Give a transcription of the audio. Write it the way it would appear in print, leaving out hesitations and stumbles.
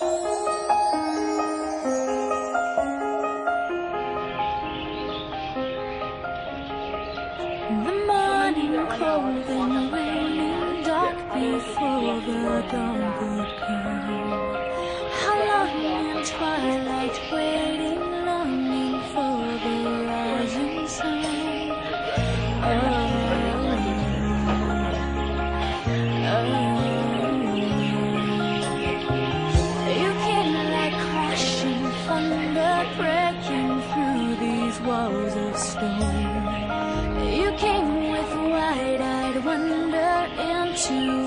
The morning cold and raining dark before the dawn could come. How long in twilight waiting, longing for the rising sun. You came like crashing thunder, breaking through these walls of stone. You came with wide-eyed wonder into